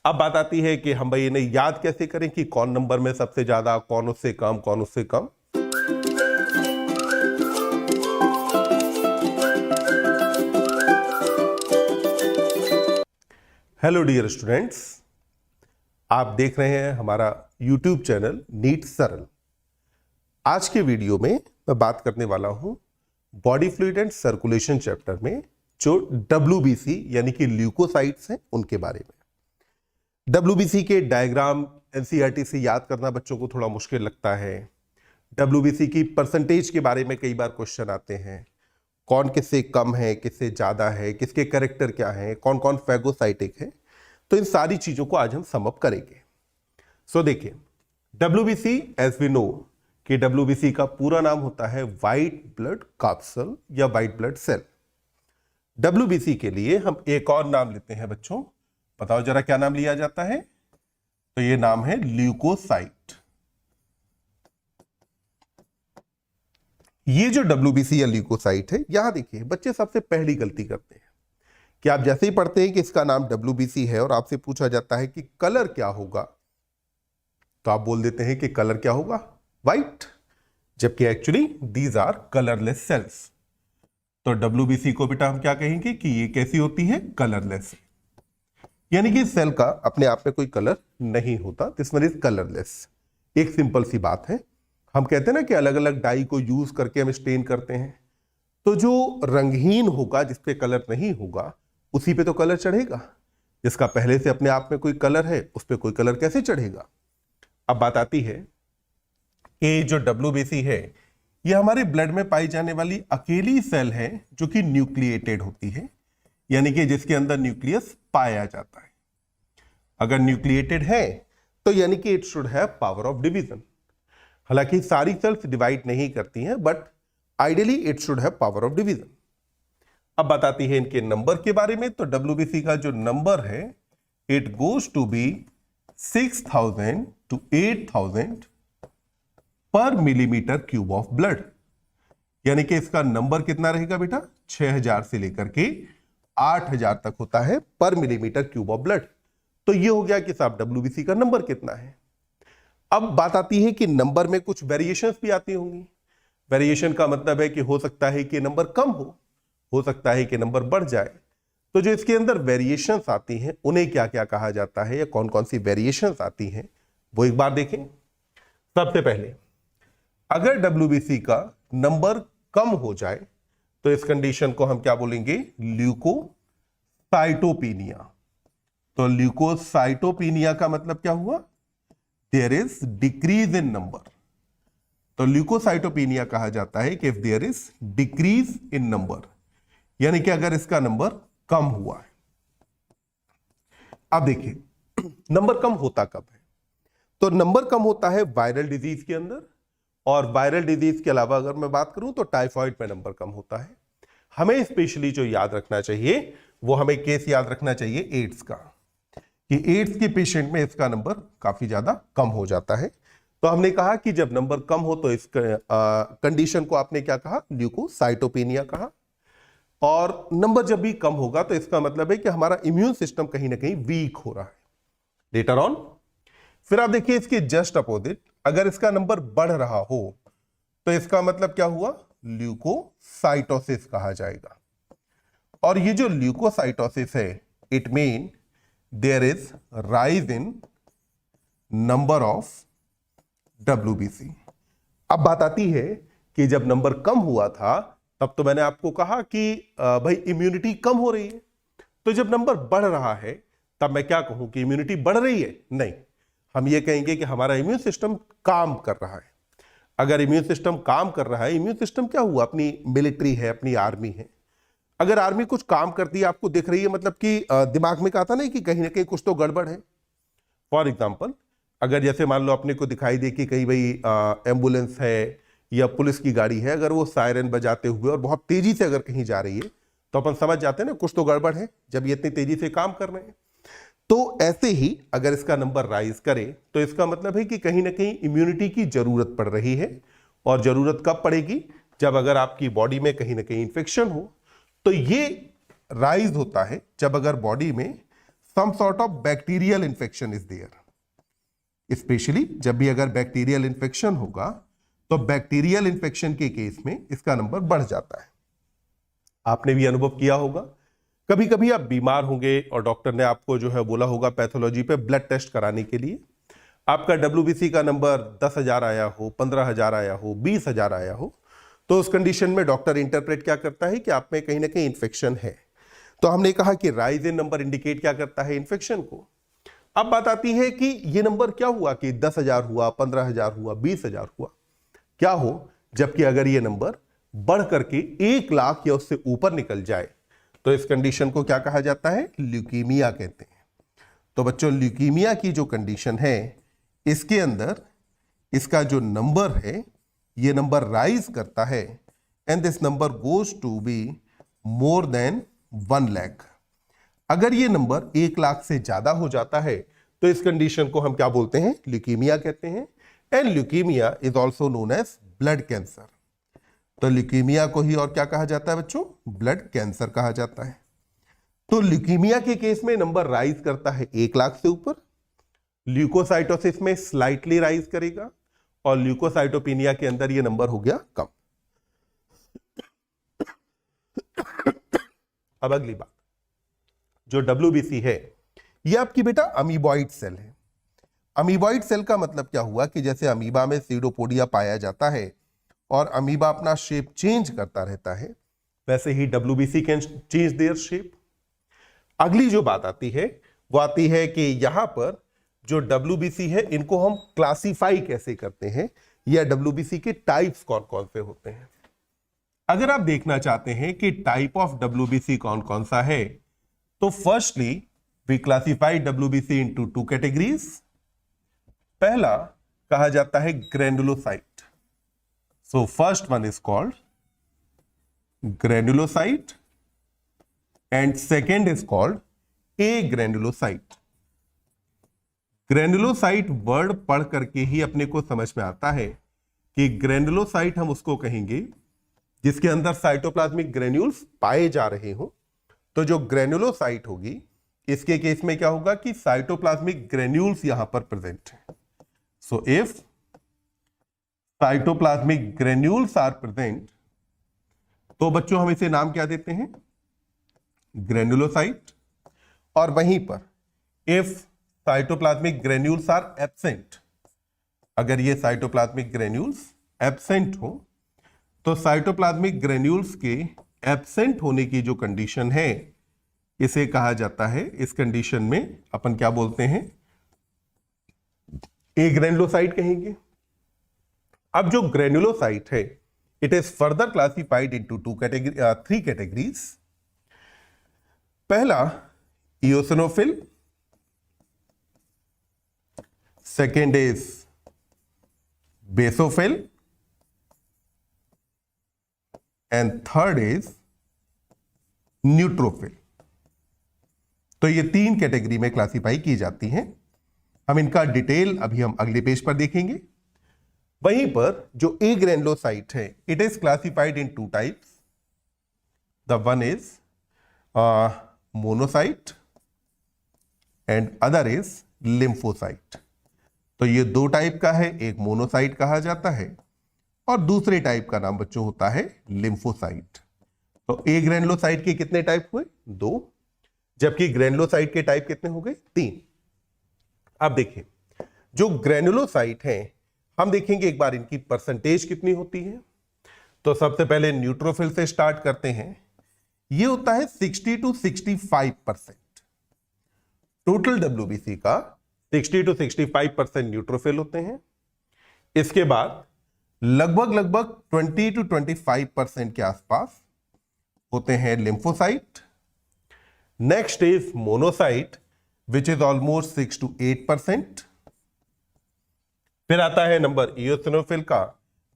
अब बात आती है कि हम भाई इन्हें याद कैसे करें कि कौन नंबर में सबसे ज्यादा, कौन उससे कम, कौन उससे कम। हेलो डियर स्टूडेंट्स, आप देख रहे हैं हमारा YouTube चैनल नीट सरल। आज के वीडियो में मैं बात करने वाला हूं body fluid and circulation chapter में जो WBC यानी कि ल्यूकोसाइट्स हैं उनके बारे में। WBC के डायग्राम NCERT से याद करना बच्चों को थोड़ा मुश्किल लगता है। WBC की परसेंटेज के बारे में कई बार क्वेश्चन आते हैं, कौन किससे कम है, किससे ज़्यादा है, किसके कैरेक्टर क्या है, कौन कौन फैगोसाइटिक है। तो इन सारी चीज़ों को आज हम सम अप करेंगे। सो देखिए, WBC एज वी नो कि WBC का पूरा नाम होता है वाइट ब्लड कैप्सूल या वाइट ब्लड सेल। WBC के लिए हम एक और नाम लेते हैं बच्चों, बताओ जरा क्या नाम लिया जाता है? तो ये नाम है ल्यूकोसाइट। ये जो WBC या ल्यूकोसाइट है, यहां देखिए बच्चे सबसे पहली गलती करते हैं कि आप जैसे ही पढ़ते हैं कि इसका नाम WBC है और आपसे पूछा जाता है कि कलर क्या होगा, तो आप बोल देते हैं कि कलर क्या होगा? व्हाइट, जबकि actually these are colourless cells. तो WBC को बेटा हम क्या कहेंगे कि ये कैसी होती है? कलरलेस, यानी कि सेल का अपने आप में कोई कलर नहीं होता। This one is colourless. एक सिंपल सी बात है, हम कहते हैं ना कि अलग अलग डाई को यूज करके हम स्टेन करते हैं, तो जो रंगहीन होगा, जिसपे कलर नहीं होगा, उसी पे तो कलर चढ़ेगा। जिसका पहले से अपने आप में कोई कलर है, उस पर कोई कलर कैसे चढ़ेगा? अब बात आती है कि जो WBC है, यह हमारे ब्लड में पाई जाने वाली अकेली सेल है जो कि न्यूक्लिएटेड होती है, यानी कि जिसके अंदर न्यूक्लियस पाया जाता है। अगर न्यूक्लिएटेड है तो यानी कि it should have power of division. हालांकि सारी सेल्स डिवाइड नहीं करती हैं, but ideally it should have power of division. अब बताती है इनके नंबर के बारे में। तो WBC का जो नंबर है, it goes to be 6000 to 8000 पर मिलीमीटर क्यूब ऑफ ब्लड, यानी कि इसका नंबर कितना रहेगा बेटा? 6000 से लेकर के 8000 तक होता है पर मिलीमीटर क्यूब ऑफ ब्लड। तो ये हो गया कि साहब WBC का नंबर कितना है। अब बात आती है कि नंबर में कुछ वेरिएशंस भी आती होंगी। वेरिएशन का मतलब है कि हो सकता है कि नंबर कम हो सकता है कि नंबर बढ़ जाए। तो जो इसके अंदर वेरिएशंस आती हैं उन्हें क्या क्या कहा जाता है, या कौन कौन सी वेरिएशंस आती हैं, वो एक बार देखें। सबसे पहले, अगर WBC का नंबर कम हो जाए तो इस कंडीशन को हम क्या बोलेंगे? ल्यूकोसाइटोपिनिया। तो ल्यूकोसाइटोपिनिया का मतलब क्या हुआ? There is decrease in number. तो ल्यूकोसाइटोपिनिया कहा जाता है कि if there is decrease in number, यानी कि अगर इसका नंबर कम हुआ है। अब देखिए, नंबर कम होता कब है? तो नंबर कम होता है वायरल डिजीज के अंदर, और वायरल डिजीज के अलावा अगर मैं बात करूं तो टाइफाइड में नंबर कम होता है। हमें स्पेशली जो याद रखना चाहिए, वो हमें केस याद रखना चाहिए एड्स का, कि एड्स के पेशेंट में इसका नंबर काफी ज्यादा कम हो जाता है। तो हमने कहा कि जब नंबर कम हो तो इस कंडीशन को आपने क्या कहा? ल्यूकोसाइटोपिनिया कहा। और नंबर जब भी कम होगा तो इसका मतलब है कि हमारा इम्यून सिस्टम कहीं ना कहीं वीक हो रहा है। लेटर ऑन फिर आप देखिए इसके जस्ट अपोजिट, अगर इसका नंबर बढ़ रहा हो तो इसका मतलब क्या हुआ? ल्यूकोसाइटोसिस कहा जाएगा। और ये जो ल्यूकोसाइटोसिस है, it mean there is rise in number of WBC। अब बात आती है कि जब नंबर कम हुआ था तब तो मैंने आपको कहा कि भाई इम्यूनिटी कम हो रही है। तो जब नंबर बढ़ रहा है तब मैं क्या कहूं कि इम्यूनिटी बढ़ रही है? नहीं, हम ये कहेंगे कि हमारा इम्यून सिस्टम काम कर रहा है। अगर इम्यून सिस्टम काम कर रहा है, इम्यून सिस्टम क्या हुआ? अपनी मिलिट्री है, अपनी आर्मी है। अगर आर्मी कुछ काम करती है, आपको दिख रही है, मतलब कि दिमाग में कहता नहीं कि कहीं ना कहीं कुछ तो गड़बड़ है। फॉर एग्जाम्पल, अगर जैसे मान लो अपने को दिखाई दे कि कहीं भाई एम्बुलेंस है या पुलिस की गाड़ी है, अगर वो सायरन बजाते हुए और बहुत तेजी से अगर कहीं जा रही है तो अपन समझ जाते हैं ना कुछ तो गड़बड़ है, जब ये इतनी तेजी से काम कर रहे हैं। तो ऐसे ही अगर इसका नंबर राइज करे तो इसका मतलब है कि कहीं ना कहीं इम्यूनिटी की जरूरत पड़ रही है। और जरूरत कब पड़ेगी? जब अगर आपकी बॉडी में कहीं ना कहीं इंफेक्शन हो। तो ये राइज होता है जब अगर बॉडी में some sort of bacterial infection is there. Specially जब भी अगर बैक्टीरियल इन्फेक्शन होगा तो बैक्टीरियल इन्फेक्शन के केस में इसका नंबर बढ़ जाता है। आपने भी अनुभव किया होगा, कभी कभी आप बीमार होंगे और डॉक्टर ने आपको जो है बोला होगा पैथोलॉजी पे ब्लड टेस्ट कराने के लिए, आपका WBC का नंबर 10,000 आया हो, 15,000 आया हो, 20,000 आया हो, तो उस कंडीशन में डॉक्टर इंटरप्रेट क्या करता है कि आप में कहीं ना कहीं इन्फेक्शन है। तो हमने कहा कि राइज इन नंबर इंडिकेट क्या करता है, इन्फेक्शन को। अब बात आती है कि ये नंबर क्या हुआ कि 10,000 हुआ, 15,000 हुआ, 20,000 हुआ, क्या हो जबकि अगर ये नंबर बढ़ करके 1 लाख या उससे ऊपर निकल जाए तो इस कंडीशन को क्या कहा जाता है, ल्यूकीमिया कहते हैं। तो बच्चों ल्यूकीमिया की जो कंडीशन है इसके अंदर इसका जो नंबर है ये नंबर राइज करता है and this number goes to be more than 1 lakh. अगर ये नंबर 1 लाख से ज्यादा हो जाता है तो इस कंडीशन को हम क्या बोलते हैं, ल्यूकीमिया कहते हैं। And leukaemia is also known as blood cancer. तो ल्यूकीमिया को ही और क्या कहा जाता है बच्चों, ब्लड कैंसर कहा जाता है। तो ल्यूकीमिया के केस में नंबर राइज करता है 1 लाख से ऊपर, ल्यूकोसाइटोसिस में स्लाइटली राइज करेगा और ल्यूकोसाइटोपिनिया के अंदर ये नंबर हो गया कम। अब अगली बात, जो WBC है ये आपकी बेटा अमीबॉइड सेल है। अमीबॉइड सेल का मतलब क्या हुआ कि जैसे अमीबा में सीडोपोडिया पाया जाता है और अमीबा अपना शेप चेंज करता रहता है, वैसे ही WBC can change their shape. अगली जो बात आती है वो आती है कि यहां पर जो WBC है इनको हम क्लासिफाई कैसे करते हैं या WBC के टाइप्स कौन कौन से होते हैं। अगर आप देखना चाहते हैं कि टाइप ऑफ WBC कौन कौन सा है तो firstly we classify WBC into 2 categories. पहला कहा जाता है granulocyte. So first one is called granulocyte and second is called a granulocyte. Granulocyte word पढ़ करके ही अपने को समझ में आता है कि ग्रैन्युलोसाइट हम उसको कहेंगे जिसके अंदर साइटोप्लाज्मिक ग्रेन्यूल्स पाए जा रहे हो। तो जो ग्रैन्युलोसाइट होगी इसके केस में क्या होगा कि साइटोप्लाज्मिक ग्रेन्यूल्स यहां पर प्रेजेंट है। So if cytoplasmic granules are present तो बच्चों हम इसे नाम क्या देते हैं, ग्रैन्युलोसाइट। और वहीं पर if cytoplasmic granules are absent, अगर ये साइटोप्लाज्मिक ग्रेन्यूल्स एब्सेंट हो तो साइटोप्लाज्मिक ग्रेन्यूल्स के एब्सेंट होने की जो कंडीशन है इसे कहा जाता है, इस कंडीशन में अपन क्या बोलते हैं, ए ग्रैन्युलोसाइट कहेंगे। अब जो ग्रैन्युलोसाइट है it is further classified into 3 categories. पहला eosinophil, second is basophil and third is neutrophil. तो ये 3 कैटेगरी में क्लासिफाई की जाती हैं। हम इनका डिटेल अभी हम अगले पेज पर देखेंगे। वहीं पर जो ए ग्रैन्युलोसाइट है it is classified in 2 types. The one is monocyte and other is lymphocyte. तो ये 2 टाइप का है, एक मोनोसाइट कहा जाता है और दूसरे टाइप का नाम बच्चों होता है लिम्फोसाइट। तो ए ग्रैन्युलोसाइट के कितने टाइप हुए, 2, जबकि ग्रैन्युलोसाइट के टाइप कितने हो गए, 3। अब देखिए जो ग्रैन्युलोसाइट हैं हम देखेंगे एक बार इनकी परसेंटेज कितनी होती है। तो सबसे पहले न्यूट्रोफिल से स्टार्ट करते हैं, ये होता है 60 to 65%। टोटल WBC का 60 to 65% न्यूट्रोफिल होते हैं। इसके बाद लगभग 20 to 25% के आसपास होते हैं lymphocyte. Next is monocyte which is almost 6 to 8%। फिर आता है नंबर इओसिनोफिल का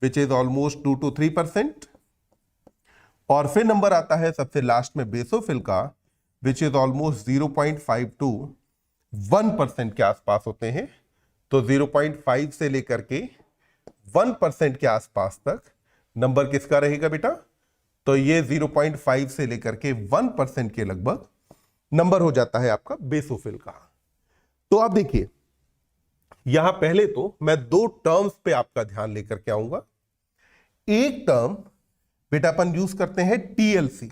विच इज ऑलमोस्ट 2 to 3%। और फिर नंबर आता है सबसे लास्ट में बेसोफिल का विच इज ऑलमोस्ट 0.5 to 1% के आसपास होते हैं। तो 0.5 से लेकर के 1% के आसपास तक नंबर किसका रहेगा बेटा, तो ये 0.5 से लेकर के 1% के लगभग नंबर हो जाता है आपका बेसोफिल का। तो आप देखिए यहां पहले तो मैं दो टर्म्स पे आपका ध्यान लेकर के आऊंगा। एक टर्म बेटा अपन यूज करते हैं TLC.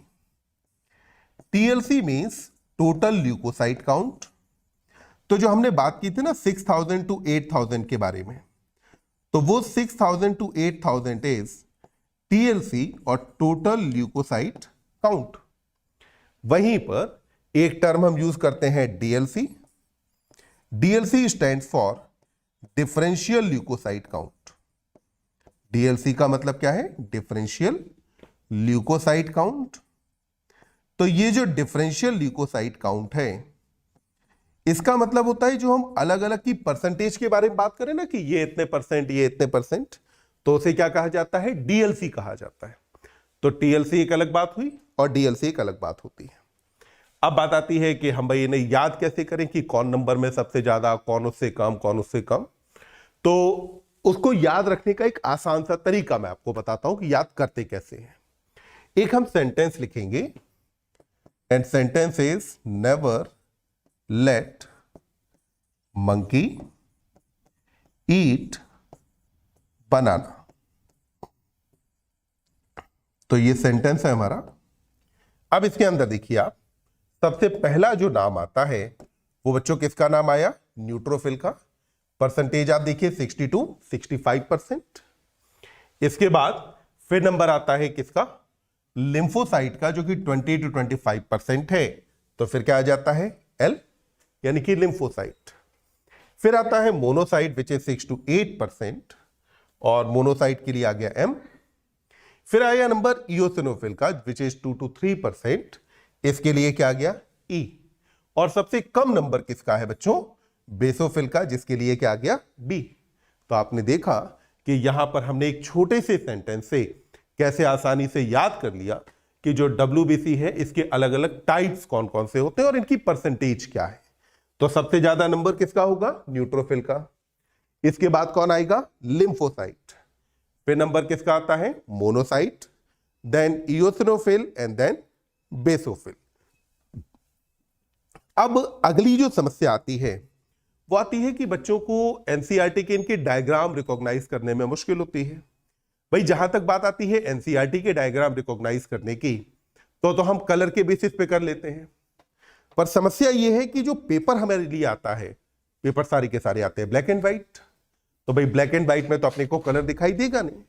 TLC means total leucocyte count. तो जो हमने बात की थी ना 6000 टू 8000 के बारे में, तो वो 6000 टू 8000 इज टीएलसी और टोटल ल्यूकोसाइट काउंट। वहीं पर एक टर्म हम यूज करते हैं DLC. DLC stands for differential leucocyte count. DLC का मतलब क्या है? Differential leucocyte count. तो ये जो डिफरेंशियल ल्यूकोसाइट काउंट है, इसका मतलब होता है जो हम अलग अलग की परसेंटेज के बारे में बात करें ना कि ये इतने परसेंट, ये इतने परसेंट, तो उसे क्या कहा जाता है? डीएलसी कहा जाता है। तो टीएलसी एक अलग बात हुई और डीएलसी एक अलग बात होती है। अब बात आती है कि हम भाई इन्हें याद कैसे करें कि कौन नंबर में सबसे ज्यादा, कौन उससे कम, कौन उससे कम। तो उसको याद रखने का एक आसान सा तरीका मैं आपको बताता हूं कि याद करते कैसे हैं। एक हम सेंटेंस लिखेंगे and sentence is never let monkey eat banana. तो ये सेंटेंस है हमारा। अब इसके अंदर देखिए आप, सबसे पहला जो नाम आता है वो बच्चों किसका नाम आया? न्यूट्रोफिल का। परसेंटेज आप देखिए 62 65%। इसके बाद फिर नंबर आता है किसका? लिम्फोसाइट का, जो कि 20 to 25% है। तो फिर क्या आ जाता है? एल, यानी कि लिम्फोसाइट। फिर आता है मोनोसाइट विच इज 6 to 8% और मोनोसाइट के लिए आ गया एम। फिर आया नंबर इओसिनोफिल का विच इज 2 to 3%। इसके लिए क्या आ गया? ई। और सबसे कम नंबर किसका है बच्चों? बेसोफिल का, जिसके लिए क्या आ गया? बी। तो आपने देखा कि यहां पर हमने एक छोटे से सेंटेंस से कैसे आसानी से याद कर लिया कि जो WBC है इसके अलग अलग टाइप्स कौन कौन से होते हैं और इनकी परसेंटेज क्या है। तो सबसे ज्यादा नंबर किसका होगा? न्यूट्रोफिल का। इसके बाद कौन आएगा? लिम्फोसाइट। फिर नंबर किसका आता है? Monocyte, then eosinophil and then basophil. अब अगली जो समस्या आती है वो आती है कि बच्चों को एनसीईआरटी के इनके डायग्राम रिकॉग्नाइज करने में मुश्किल होती है। भाई जहां तक बात आती है एनसीईआरटी के डायग्राम रिकॉग्नाइज करने की, तो हम कलर के बेसिस पे कर लेते हैं। पर समस्या यह है कि जो पेपर हमारे लिए आता है, पेपर सारे के सारे आते हैं ब्लैक एंड व्हाइट। तो भाई ब्लैक एंड व्हाइट में तो अपने को कलर दिखाई देगा नहीं।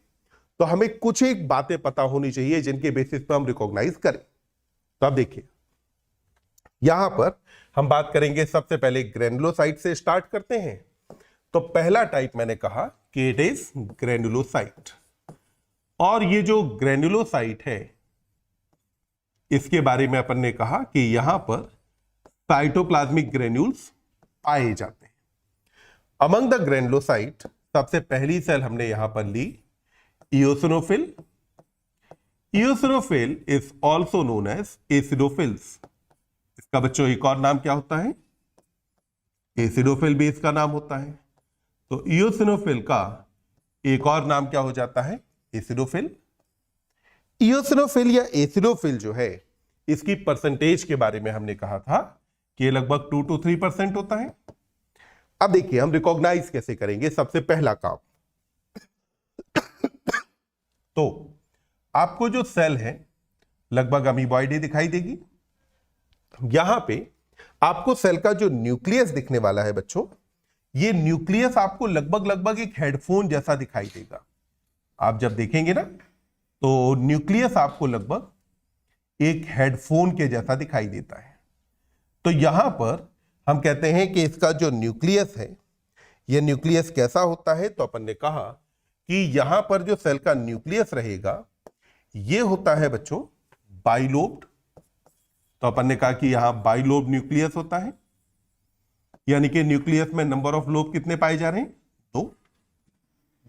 तो हमें कुछ एक बातें पता होनी चाहिए जिनके बेसिस पर हम रिकॉग्नाइज करें। तो आप देखिए यहां पर हम बात करेंगे, सबसे पहले ग्रेनुलोसाइट से स्टार्ट करते हैं। तो पहला टाइप मैंने कहा कि इट इज ग्रेनुलोसाइट। और ये जो ग्रेनुलोसाइट है इसके बारे में अपन ने कहा कि यहां पर साइटोप्लाज्मिक ग्रेन्यूल्स पाए जाते हैं। अमंग द ग्रेनुलोसाइट सबसे पहली सेल हमने यहां पर ली eosinophil. Eosinophil is also known as acidophils. इसका बच्चों एक और नाम क्या होता है? एसिडोफिल भी इसका नाम होता है। तो इओसिनोफिल का एक और नाम क्या हो जाता है? एसिडोफिल। इओसिनोफिल या एसिडोफिल जो है इसकी परसेंटेज के बारे में हमने कहा था कि लगभग 2 to 3% होता है। अब देखिए हम रिकॉग्नाइज कैसे करेंगे। सबसे पहला काम, तो आपको जो सेल है लगभग अमीबॉइड ही दिखाई देगी। यहां पे आपको सेल का जो न्यूक्लियस दिखने वाला है बच्चों, ये न्यूक्लियस आपको लगभग एक हेडफोन जैसा दिखाई देगा। आप जब देखेंगे ना तो न्यूक्लियस आपको लगभग एक हेडफोन के जैसा दिखाई देता है। तो यहां पर हम कहते हैं कि इसका जो न्यूक्लियस है, यह न्यूक्लियस कैसा होता है? तो अपन ने कहा कि यहां पर जो सेल का न्यूक्लियस रहेगा यह होता है बच्चों बाइलोब्ड। तो अपन ने कहा कि यहां बाइलोब न्यूक्लियस होता है, यानी कि न्यूक्लियस में नंबर ऑफ लोब कितने पाए जा रहे हैं?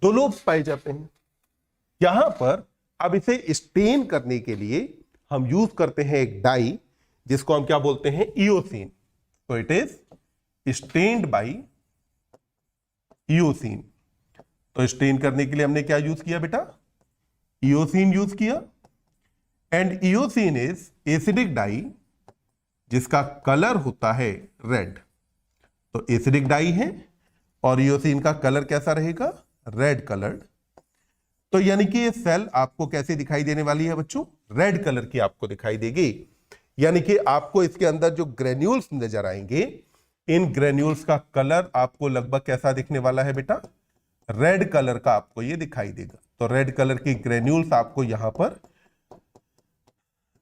दो लोब पाए जाते हैं। यहां पर अब इसे स्टेन करने के लिए हम यूज करते हैं एक डाई जिसको हम क्या बोलते हैं? इओसिन। तो it is stained by eosin. तो स्टेन करने के लिए हमने क्या यूज किया बेटा? इओसिन यूज किया। And eosin is acidic dye जिसका कलर होता है रेड। तो एसिडिक डाई है और ईओसिन का कलर कैसा रहेगा? Red coloured. तो यानी कि ये सेल आपको कैसे दिखाई देने वाली है बच्चों? रेड कलर की आपको दिखाई देगी। यानी कि आपको इसके अंदर जो ग्रेन्यूल्स नजर आएंगे, इन ग्रेन्यूल्स का कलर आपको लगभग कैसा दिखने वाला है बेटा? रेड कलर का आपको ये दिखाई देगा। तो रेड कलर की ग्रेन्यूल्स आपको यहां पर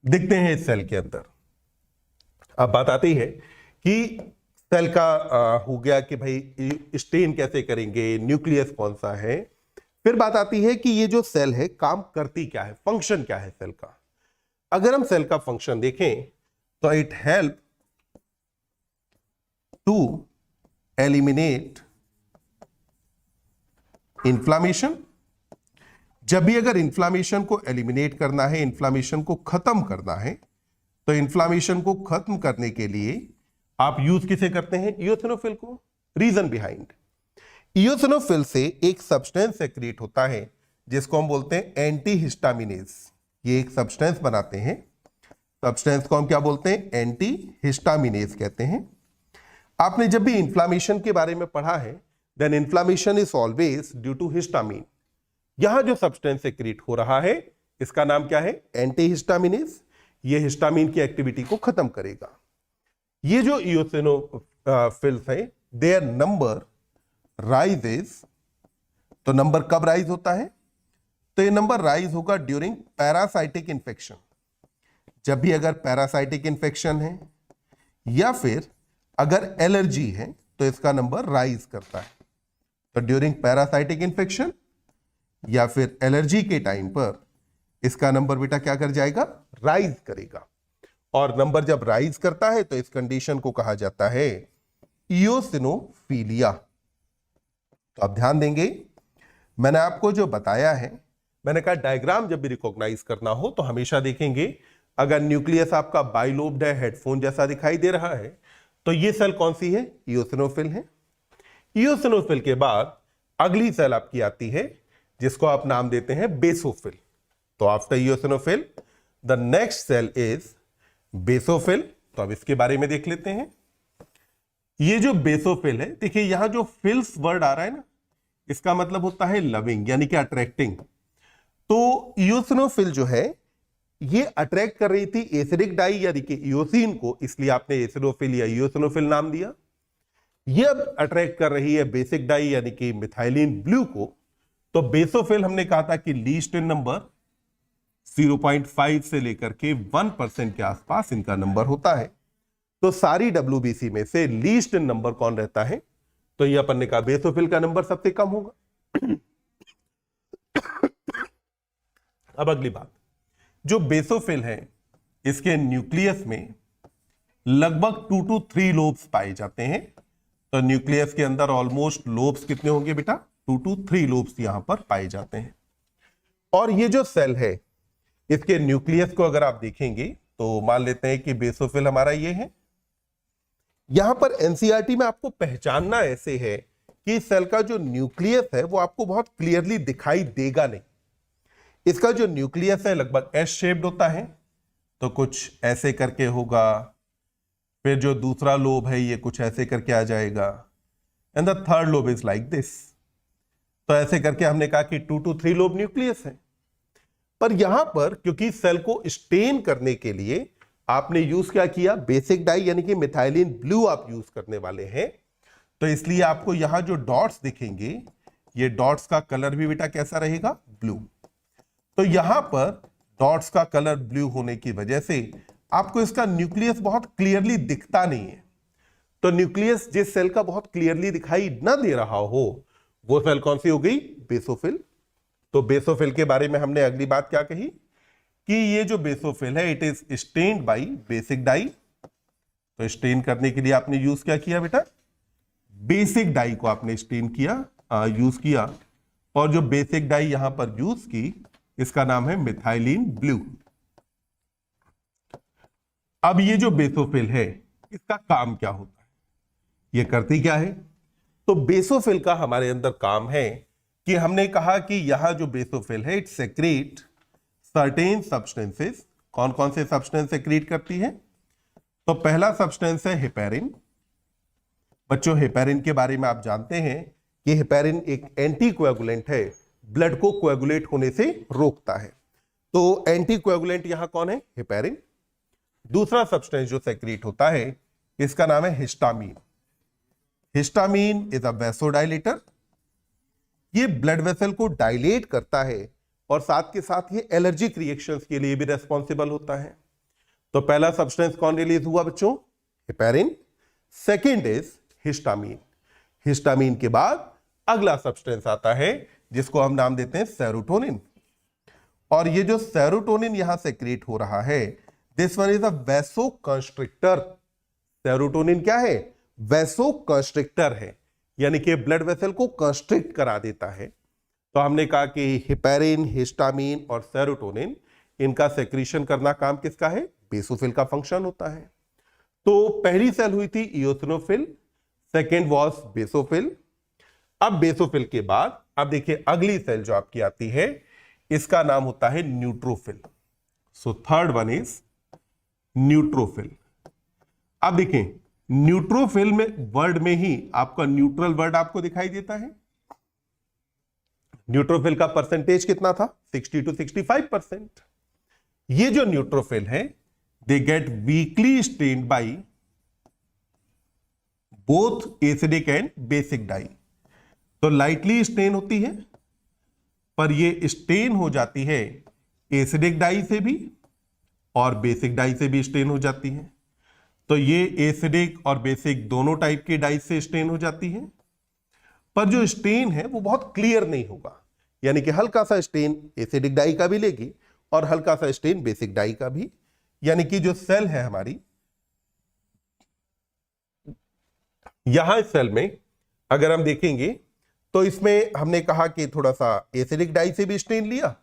दिखते हैं इस सेल के अंदर। अब बात आती है कि सेल का हो गया कि भाई स्टेन कैसे करेंगे, न्यूक्लियस कौन सा है। फिर बात आती है कि ये जो सेल है काम करती क्या है, फंक्शन क्या है सेल का। अगर हम सेल का फंक्शन देखें तो it help to eliminate inflammation. जब भी अगर इन्फ्लामेशन को एलिमिनेट करना है, इन्फ्लामेशन को खत्म करना है, तो इन्फ्लामेशन को खत्म करने के लिए आप यूज किसे करते हैं? इओसिनोफिल को। रीजन बिहाइंड, इओसिनोफिल से एक सब्सटेंस सेक्रेट होता है जिसको हम बोलते हैं एंटीहिस्टामिनेज। ये एक सब्सटेंस बनाते हैं, सब्सटेंस को हम क्या बोलते हैं? एंटीहिस्टामिनेज कहते हैं। आपने जब भी इन्फ्लामेशन के बारे में पढ़ा है, then inflammation is always due to histamine. यहां जो सब्सटेंस सेक्रेट हो रहा है इसका नाम क्या है? एंटीहिस्टामिनेज। ये हिस्टामिन की एक्टिविटी को खत्म करेगा। ये जो इओसिनोफिल्स है, देयर नंबर राइजेस। तो नंबर कब राइज होता है? तो ये नंबर राइज होगा ड्यूरिंग पैरासाइटिक इंफेक्शन। जब भी अगर पैरासाइटिक इंफेक्शन है या फिर अगर एलर्जी है तो इसका नंबर राइज करता है। तो ड्यूरिंग पैरासाइटिक इंफेक्शन या फिर एलर्जी के टाइम पर इसका नंबर बेटा क्या कर जाएगा? राइज करेगा। और नंबर जब राइज करता है तो इस कंडीशन को कहा जाता है इओसिनोफिलिया। तो आप ध्यान देंगे, मैंने आपको जो बताया है, मैंने कहा डायग्राम जब भी रिकॉग्नाइज करना हो तो हमेशा देखेंगे अगर न्यूक्लियस आपका बाइलोब्ड है, हेडफोन जैसा दिखाई दे रहा है, तो ये सेल कौन सी है? इओसिनोफिल है। इओसिनोफिल के बाद अगली सेल आपकी आती है जिसको आप नाम देते हैं बेसोफिल। तो after eosinophil the next cell is basophil. तो अब इसके बारे में देख लेते हैं। ये जो बेसोफिल है, देखिए यहां जो फिल्स वर्ड आ रहा है ना, इसका मतलब होता है लविंग यानी कि अट्रैक्टिंग। तो इओसिनोफिल जो है ये अट्रैक्ट कर रही थी एसिडिक डाई यानी कि इओसिन को, इसलिए आपने एसिडोफिल या इओसिनोफिल नाम दिया। ये अब अट्रैक्ट कर रही है बेसिक डाई यानी कि मिथाइलिन ब्लू को। तो बेसोफिल हमने कहा था कि लीस्ट इन नंबर 0.5 से लेकर के 1% के आसपास इनका नंबर होता है। तो सारी WBC में से लीस्ट इन नंबर कौन रहता है? तो ये अपन ने कहा बेसोफिल का नंबर सबसे कम होगा। अब अगली बात, जो बेसोफिल है इसके न्यूक्लियस में लगभग 2 to 3 लोब्स पाए जाते हैं। तो न्यूक्लियस के अंदर ऑलमोस्ट लोब्स कितने होंगे बेटा? 2 to 3 लोब्स यहां पर पाए जाते हैं। और ये जो सेल है इसके न्यूक्लियस को अगर आप देखेंगे तो मान लेते हैं कि बेसोफिल हमारा ये है। यहां पर एनसीईआरटी में आपको पहचानना ऐसे है कि सेल का जो न्यूक्लियस है वो आपको बहुत क्लियरली दिखाई देगा नहीं। इसका जो न्यूक्लियस है लगभग एस शेप्ड होता है, तो कुछ ऐसे करके होगा। फिर जो दूसरा लोब है ये कुछ ऐसे करके आ जाएगा, and the third lobe is like this. तो ऐसे करके हमने कहा कि 2 to 3 लोब न्यूक्लियस है। पर यहां पर क्योंकि सेल को स्टेन करने के लिए आपने यूज क्या किया? बेसिक डाई यानी कि मिथाइलिन ब्लू आप यूज करने वाले हैं। तो इसलिए आपको यहां जो डॉट्स दिखेंगे, ये डॉट्स का कलर भी बेटा कैसा रहेगा? ब्लू। तो यहां पर डॉट्स का कलर ब्लू होने की वजह से आपको इसका न्यूक्लियस बहुत क्लियरली दिखता नहीं है। तो न्यूक्लियस जिस सेल का बहुत क्लियरली दिखाई न दे रहा हो वो सेल कौन सी हो गई? बेसोफिल। तो बेसोफिल के बारे में हमने अगली बात क्या कही कि ये जो बेसोफिल है it is stained by basic dye. तो स्टेन करने के लिए आपने यूज क्या किया बेटा? बेसिक डाई को आपने स्टेन किया, यूज किया। और जो बेसिक डाई यहां पर यूज की इसका नाम है मिथाइलिन ब्लू। अब ये जो बेसोफिल है इसका काम क्या होता है? ये करती क्या है? तो बेसोफिल का हमारे अंदर काम है कि हमने कहा कि यहां जो बेसोफिल है इट सेक्रेट सर्टेन सब्सटेंसेस। कौन कौन से सब्सटेंस सेक्रेट करती है? तो पहला सब्सटेंस है हेपेरिन। बच्चों हेपेरिन के बारे में आप जानते हैं कि हेपेरिन एक एंटीकोएगुलेंट है, ब्लड को कोएगुलेट होने से रोकता है। तो एंटीकोएगुलेंट यहां कौन है? हेपेरिन। दूसरा सब्सटेंस जो सेक्रेट होता है इसका नाम है histamine. Histamine is a vasodilator. ये ब्लड वेसल को डायलेट करता है और साथ के साथ ये एलर्जिक रिएक्शंस के लिए भी रेस्पॉन्सिबल होता है। तो पहला सब्सटेंस कौन रिलीज हुआ बच्चों? Heparin. Second is histamine. Histamine के बाद अगला सब्सटेंस आता है जिसको हम नाम देते हैं सेरोटोनिन। और ये जो सेरोटोनिन यहां सेक्रेट हो रहा है, this one is a vasoconstrictor. Serotonin क्या है? वैसोकंस्ट्रिक्टर है, यानी कि ब्लड वेसल को कंस्ट्रिक्ट करा देता है। तो हमने कहा कि हेपेरिन, हिस्टामीन और सेरोटोनिन, इनका सेक्रीशन करना काम किसका है? बेसोफिल का फंक्शन होता है। तो पहली सेल हुई थी इओसिनोफिल, सेकेंड वॉज बेसोफिल। अब बेसोफिल के बाद अब देखिए अगली सेल जो आपकी आती है इसका नाम होता है neutrophil. So third one is neutrophil. अब देखिए न्यूट्रोफिल में वर्ड में ही आपका न्यूट्रल वर्ड आपको दिखाई देता है। न्यूट्रोफिल का परसेंटेज कितना था? 60 to 65%। ये जो न्यूट्रोफिल है they get weakly stained by both acidic and basic dye. तो लाइटली स्टेन होती है, पर ये स्टेन हो जाती है एसिडिक डाई से भी और बेसिक डाई से भी स्टेन हो जाती है। तो ये एसिडिक और बेसिक दोनों टाइप के डाई से स्टेन हो जाती है, पर जो स्टेन है वो बहुत क्लियर नहीं होगा, यानी कि हल्का सा स्टेन एसिडिक डाई का भी लेगी और हल्का सा स्टेन बेसिक डाई का भी। यानी कि जो सेल है हमारी, यहां इस सेल में अगर हम देखेंगे तो इसमें हमने कहा कि थोड़ा सा एसिडिक डाई से भी स्टेन लिया।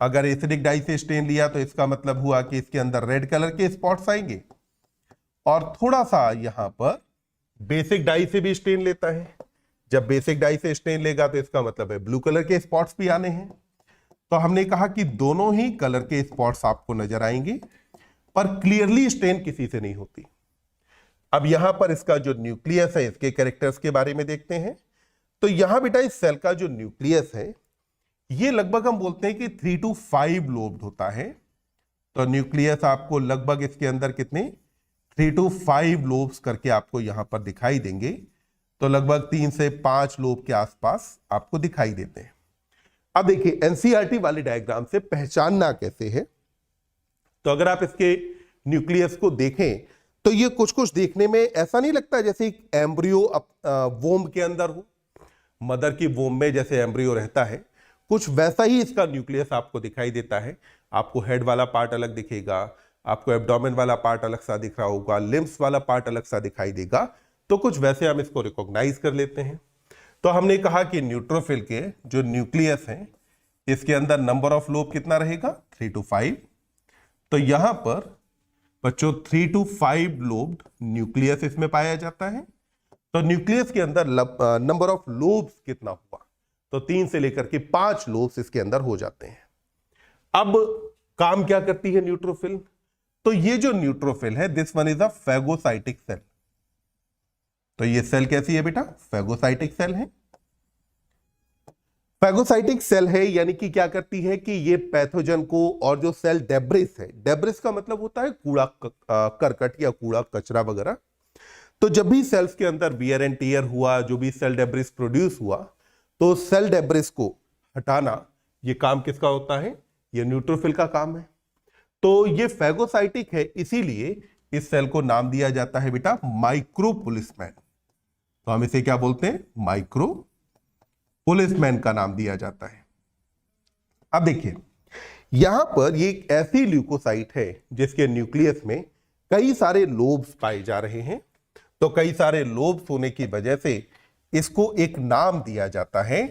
अगर एसिडिक डाई से स्टेन लिया तो इसका मतलब हुआ कि इसके अंदर रेड कलर के स्पॉट्स आएंगे, और थोड़ा सा यहां पर बेसिक डाई से भी स्टेन लेता है। जब बेसिक डाई से स्टेन लेगा तो इसका मतलब है ब्लू कलर के स्पॉट्स भी आने हैं। तो हमने कहा कि दोनों ही कलर के स्पॉट्स आपको नजर आएंगे, पर क्लियरली स्टेन किसी से नहीं होती। अब यहां पर इसका जो न्यूक्लियस है इसके कैरेक्टर्स के बारे में देखते हैं। तो यहां बेटा इस सेल का जो न्यूक्लियस है ये लगभग हम बोलते हैं कि 3 to 5 लोब्ड होता है। तो न्यूक्लियस आपको लगभग इसके अंदर कितने 3 to 5 लोब्स करके आपको यहां पर दिखाई देंगे। तो लगभग 3 से 5 लोब के आसपास आपको दिखाई देते हैं। अब देखिए एनसीईआरटी वाले डायग्राम से पहचानना कैसे है। तो अगर आप इसके न्यूक्लियस को देखें तो ये कुछ कुछ देखने में ऐसा नहीं लगता जैसे एक एम्ब्रियो वोम के अंदर हो, मदर की वोम में जैसे एम्ब्रियो रहता है, कुछ वैसा ही इसका न्यूक्लियस आपको दिखाई देता है। आपको हेड वाला पार्ट अलग दिखेगा, आपको एब्डोमेन वाला पार्ट अलग सा दिख रहा होगा, लिम्स वाला पार्ट अलग सा दिखाई देगा। तो कुछ वैसे हम इसको रिकॉग्नाइज कर लेते हैं। तो हमने कहा कि न्यूट्रोफिल के जो न्यूक्लियस है इसके अंदर नंबर ऑफ लोब कितना रहेगा? 3 to 5। तो यहां पर बच्चों 3 to 5 लोब्ड न्यूक्लियस इसमें पाया जाता है। तो न्यूक्लियस के अंदर नंबर ऑफ लोब्स कितना हुआ? तो 3 से लेकर के 5 लोब्स इसके अंदर हो जाते हैं। अब काम क्या करती है न्यूट्रोफिल? तो ये जो न्यूट्रोफिल है this one is a phagocytic cell. तो ये सेल कैसी है बेटा? फैगोसाइटिक सेल है। फैगोसाइटिक सेल है यानी कि क्या करती है कि ये पैथोजन को, और जो सेल डेब्रिस है, डेब्रिस का मतलब होता है कूड़ा करकट या कूड़ा कचरा वगैरह। तो जब भी सेल्स के अंदर वियर एंड टियर हुआ, जो भी सेल डेब्रिस प्रोड्यूस हुआ, तो सेल डेब्रिस को हटाना ये काम किसका होता है? ये न्यूट्रोफिल का काम है। तो ये फैगोसाइटिक है, इसीलिए इस सेल को नाम दिया जाता है बेटा माइक्रो पुलिसमैन। तो हम इसे क्या बोलते हैं? माइक्रो पुलिसमैन का नाम दिया जाता है। अब देखिए यहां पर ये एक ऐसी ल्यूकोसाइट है जिसके न्यूक्लियस में कई सारे लोब्स पाए जा रहे हैं। तो कई सारे लोब्स होने की वजह से इसको एक नाम दिया जाता है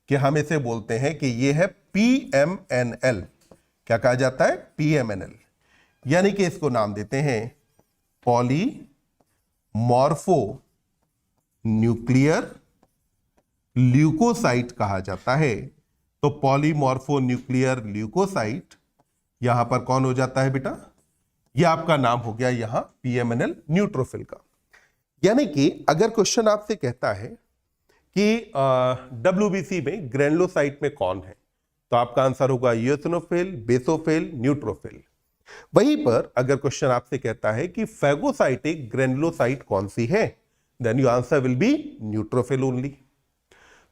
कि हम इसे बोलते हैं कि ये है PMNL। क्या कहा जाता है? PMNL। यानी कि इसको नाम देते हैं पॉलीमॉर्फो न्यूक्लियर ल्यूकोसाइट कहा जाता है। तो पॉलीमॉर्फो न्यूक्लियर ल्यूकोसाइट यहां पर कौन हो जाता है बेटा? ये आपका नाम हो गया यहां पीएमएनएल न्यूट्रोफिल का। यानी कि अगर क्वेश्चन आपसे कहता है कि डब्ल्यूबीसी में ग्रेनुलोसाइट में कौन है, तो आपका आंसर होगा इओसिनोफिल, बेसोफिल, न्यूट्रोफिल। वहीं पर अगर क्वेश्चन आपसे कहता है कि फैगोसाइटिक ग्रेनुलोसाइट कौन सी है, then your answer will be neutrophil only.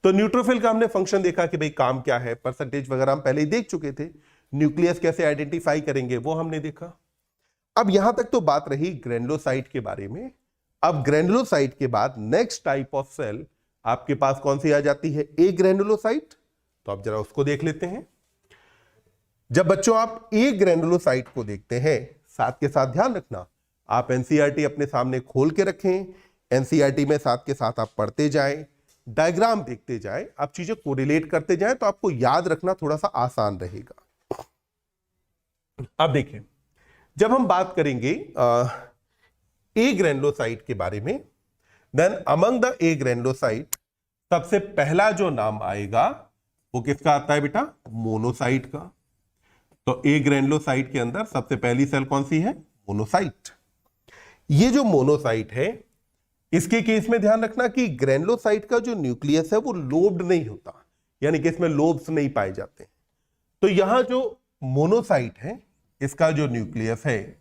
तो न्यूट्रोफिल का हमने फंक्शन देखा कि भाई काम क्या है, परसेंटेज वगैरह हम पहले ही देख चुके थे। न्यूक्लियस कैसे आइडेंटिफाई करेंगे वो हमने देखा। अब यहां तक तो बात रही ग्रेनुलोसाइट के बारे में। अब ग्रेनुलोसाइट के बाद नेक्स्ट टाइप ऑफ सेल आपके पास कौन सी आ जाती है, ए ग्रेनुलोसाइट। तो अब जरा उसको देख लेते हैं। जब बच्चों आप ए ग्रेनुलोसाइट को देखते हैं, साथ के साथ ध्यान रखना आप एनसीईआरटी अपने सामने खोल के रखें, एनसीईआरटी में साथ के साथ आप पढ़ते जाएं, डायग्राम देखते जाएं, आप चीजें कोरिलेट करते जाएं, तो आपको याद रखना थोड़ा सा आसान रहेगा। अब देखिए, जब हम बात करेंगे ए ग्रेनुलोसाइट के बारे में, then among the agranulocyte सबसे पहला जो नाम आएगा वो किसका आता है बेटा, मोनोसाइट का। तो ए ग्रेनुलोसाइट के अंदर सबसे पहली सेल कौन सी है, मोनोसाइट। ये जो मोनोसाइट है, इसके केस में ध्यान रखना कि ग्रेनुलोसाइट का जो न्यूक्लियस है वो लोब्ड नहीं होता, यानी कि इसमें लोब्स नहीं पाए जाते। तो यहां जो मोनोसाइट है, इसका जो न्यूक्लियस है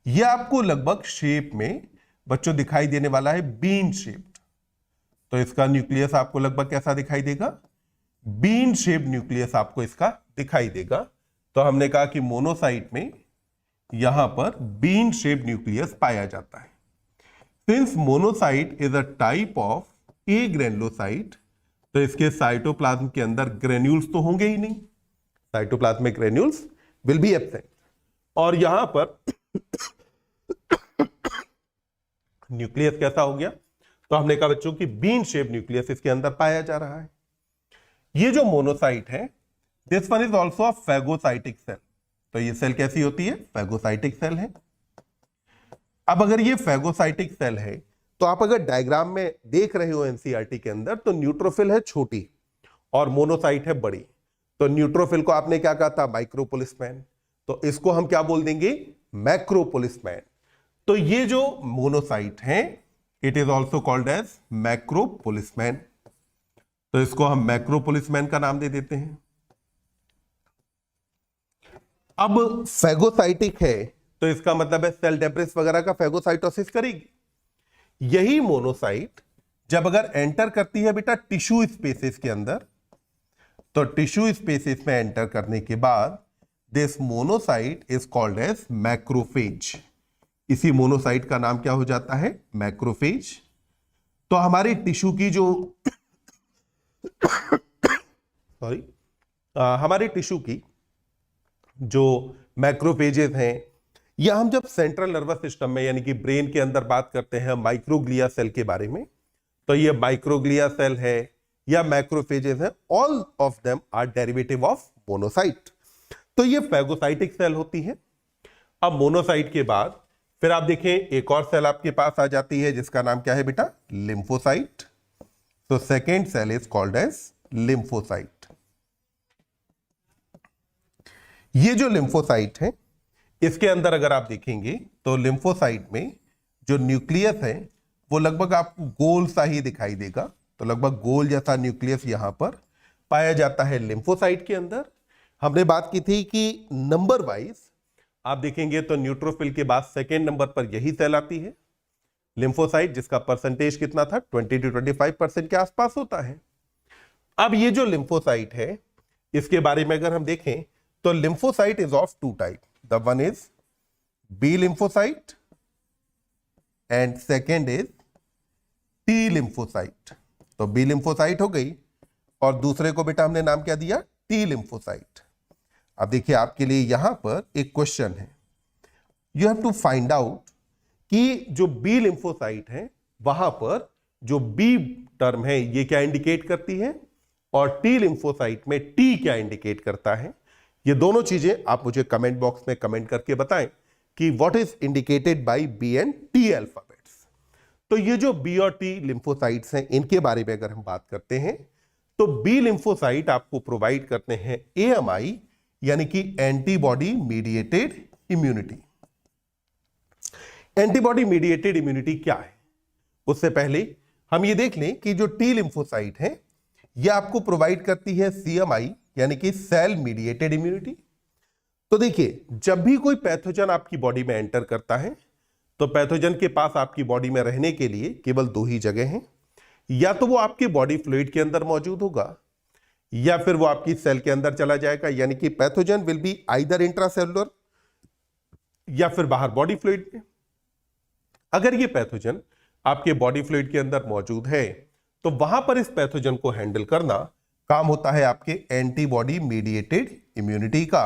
यह आपको लगभग शेप में बच्चों दिखाई देने वाला है बीन शेप्ड। तो इसका न्यूक्लियस आपको लगभग कैसा दिखाई देगा, बीन शेप न्यूक्लियस आपको इसका दिखाई देगा। तो हमने कहा कि मोनोसाइट में यहां पर बीन शेप न्यूक्लियस पाया जाता है। Since monocyte is a type of A granulocyte, तो इसके साइटोप्लाज्म के अंदर ग्रेन्यूल्स तो होंगे ही नहीं, cytoplasmic granules will be absent. और यहां पर न्यूक्लियस कैसा हो गया, तो हमने कहा बच्चों की बीन शेप न्यूक्लियस इसके अंदर पाया जा रहा है। ये जो मोनोसाइट है, this one is also a phagocytic cell. तो ये सेल कैसी होती है, फैगोसाइटिक सेल है। अब अगर ये फैगोसाइटिक सेल है, तो आप अगर डायग्राम में देख रहे हो एनसीईआरटी के अंदर, तो न्यूट्रोफिल है छोटी और मोनोसाइट है बड़ी। तो न्यूट्रोफिल को आपने क्या कहा था, माइक्रोपोलिसमैन। तो इसको हम क्या बोल देंगे, मैक्रोपोलिसमैन। तो ये जो मोनोसाइट है, it is also called as macro policeman. तो इसको हम मैक्रोपोलिसमैन का नाम दे देते हैं। अब फैगोसाइटिक है, तो इसका मतलब है सेल डेब्रिस वगैरह का फैगोसाइटोसिस करेगी। यही मोनोसाइट जब अगर एंटर करती है बेटा टिश्यू स्पेसिस के अंदर, तो टिश्यू स्पेसिस में एंटर करने के बाद this monocyte is called as macrophage. इसी मोनोसाइट का नाम क्या हो जाता है, मैक्रोफेज। तो हमारी टिश्यू की जो हमारी टिश्यू की जो मैक्रोफेजेस हैं, या हम जब सेंट्रल नर्वस सिस्टम में यानी कि ब्रेन के अंदर बात करते हैं माइक्रोग्लिया सेल के बारे में, तो ये माइक्रोग्लिया सेल है या मैक्रोफेजेस है, all of them are derivative of monocyte. तो ये फैगोसाइटिक सेल होती है। अब मोनोसाइट के बाद फिर आप देखें एक और सेल आपके पास आ जाती है जिसका नाम क्या है बेटा, लिम्फोसाइट। तो second cell is called as lymphocyte. ये जो लिम्फोसाइट है, इसके अंदर अगर आप देखेंगे तो लिम्फोसाइट में जो न्यूक्लियस है वो लगभग आपको गोल सा ही दिखाई देगा। तो लगभग गोल जैसा न्यूक्लियस यहां पर पाया जाता है लिम्फोसाइट के अंदर। हमने बात की थी कि नंबर वाइज आप देखेंगे तो न्यूट्रोफिल के बाद सेकेंड नंबर पर यही सेल आती है लिम्फोसाइट, जिसका परसेंटेज कितना था, 20 to 25% के आसपास होता है। अब ये जो लिम्फोसाइट है, इसके बारे में अगर हम देखें तो lymphocyte is of two type. The one is B lymphocyte and second is T lymphocyte. तो बी लिम्फोसाइट हो गई और दूसरे को बेटा हमने नाम क्या दिया, टी लिम्फोसाइट। अब देखिए आपके लिए यहां पर एक क्वेश्चन है, you have to find out कि जो बी लिम्फोसाइट है वहां पर जो बी टर्म है ये क्या इंडिकेट करती है और टी लिम्फोसाइट में टी क्या इंडिकेट करता है। ये दोनों चीजें आप मुझे कमेंट बॉक्स में कमेंट करके बताएं कि what is indicated by B and T alphabets. तो ये जो बी और टी लिम्फोसाइट्स हैं, इनके बारे में अगर हम बात करते हैं तो बी लिम्फोसाइट आपको प्रोवाइड करते हैं एएमआई यानी कि antibody mediated immunity. Antibody mediated immunity क्या है, उससे पहले हम ये देख लें कि जो टी लिम्फोसाइट है यह आपको प्रोवाइड करती है सीएमआई यानी कि सेल मीडिएटेड इम्यूनिटी। तो देखिए, जब भी कोई पैथोजन आपकी बॉडी में एंटर करता है तो पैथोजन के पास आपकी बॉडी में रहने के लिए केवल दो ही जगह हैं, या तो वो आपके बॉडी फ्लूइड के अंदर मौजूद होगा या फिर वो आपकी सेल के अंदर चला जाएगा, यानी कि pathogen will be either intracellular या फिर बाहर बॉडी फ्लूइड में। अगर ये पैथोजन आपके बॉडी फ्लूइड के अंदर मौजूद है तो वहां पर इस पैथोजन को हैंडल करना काम होता है आपके एंटीबॉडी मीडिएटेड इम्यूनिटी का।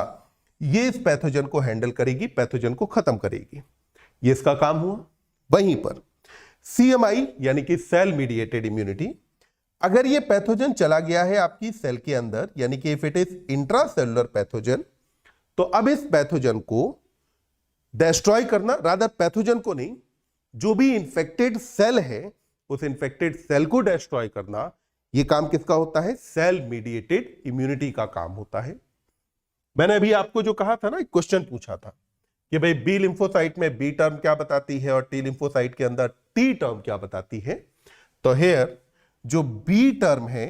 ये इस पैथोजन को हैंडल करेगी, पैथोजन को खत्म करेगी, ये इसका काम हुआ। वहीं पर सीएमआई यानी कि सेल मीडिएटेड इम्यूनिटी, अगर ये पैथोजन चला गया है आपकी सेल के अंदर, यानी कि if it is intracellular pathogen, तो अब इस पैथोजन को डिस्ट्रॉय करना, रादर पैथोजन को नहीं, जो भी इंफेक्टेड सेल है उस इंफेक्टेड सेल को डिस्ट्रॉय करना, यह काम किसका होता है? सेल मीडिएटेड इम्यूनिटी का काम होता है। मैंने अभी आपको जो कहा था ना, एक क्वेश्चन पूछा था कि भाई बी लिम्फोसाइट में बी टर्म क्या बताती है और टी लिम्फोसाइट के अंदर टी टर्म क्या बताती है। तो हेयर जो बी टर्म है,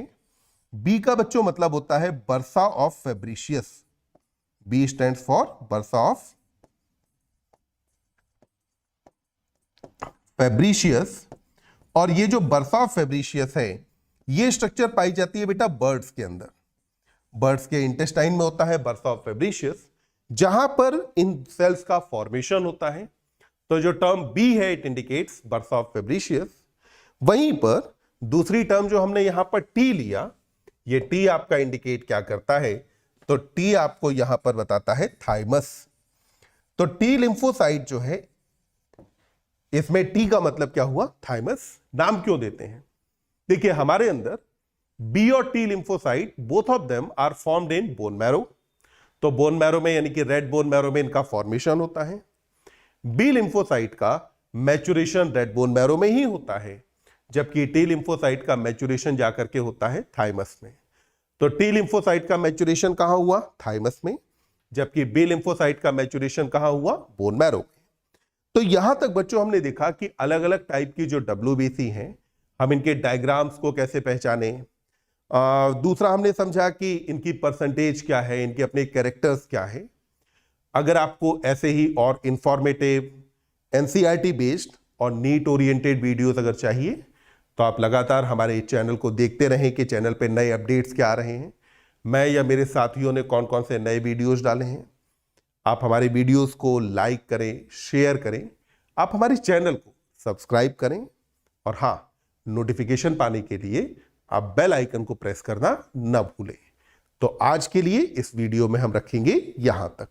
बी का बच्चों मतलब होता है bursa of Fabricius. B stands for bursa of Fabricius, और ये जो बर्सा ऑफ फेब्रिशियस है ये स्ट्रक्चर पाई जाती है बेटा बर्ड्स के अंदर। बर्ड्स के इंटेस्टाइन में होता है बर्सा ऑफ फेब्रिशियस, जहां पर इन सेल्स का फॉर्मेशन होता है। तो जो टर्म बी है इट इंडिकेट्स बर्सा ऑफ फेब्रिशियस। वहीं पर दूसरी टर्म जो हमने यहां पर टी लिया, ये टी आपका इंडिकेट क्या करता है? तो टी आपको यहां पर बताता है थाइमस। तो टी लिम्फोसाइट जो है, इसमें टी का मतलब क्या हुआ? थाइमस। नाम क्यों देते हैं? देखिए, हमारे अंदर बी और T lymphocyte both of them are formed in bone marrow. तो बोन मैरो में यानी कि रेड बोन मैरो में इनका फॉर्मेशन होता है। बी लिम्फोसाइट का मैचुरेशन रेड बोन मैरो में ही होता है, जबकि टी लिम्फोसाइट का मैचुरेशन जाकर के होता है थाइमस में। तो टी लिम्फोसाइट का मैचुरेशन कहां हुआ? थाइमस में, जबकि बी लिम्फोसाइट का मैचुरेशन कहां हुआ? बोन मैरो में। तो यहां तक बच्चों हमने देखा कि अलग अलग टाइप की जो WBC हैं, हम इनके डायग्राम्स को कैसे पहचाने। दूसरा हमने समझा कि इनकी परसेंटेज क्या है, इनके अपने कैरेक्टर्स क्या है। अगर आपको ऐसे ही और इंफॉर्मेटिव NCERT बेस्ड और नीट ओरिएंटेड वीडियोस अगर चाहिए तो आप लगातार हमारे चैनल को देखते रहें कि चैनल पे नए अपडेट्स क्या आ रहे हैं। मैं या मेरे साथियों ने कौन कौन से नए वीडियोस डाले हैं। आप हमारे वीडियोस को लाइक करें, शेयर करें, आप हमारे चैनल को सब्सक्राइब करें, और हाँ, नोटिफिकेशन पाने के लिए आप बेल आइकन को प्रेस करना न भूलें। तो आज के लिए इस वीडियो में हम रखेंगे यहां तक।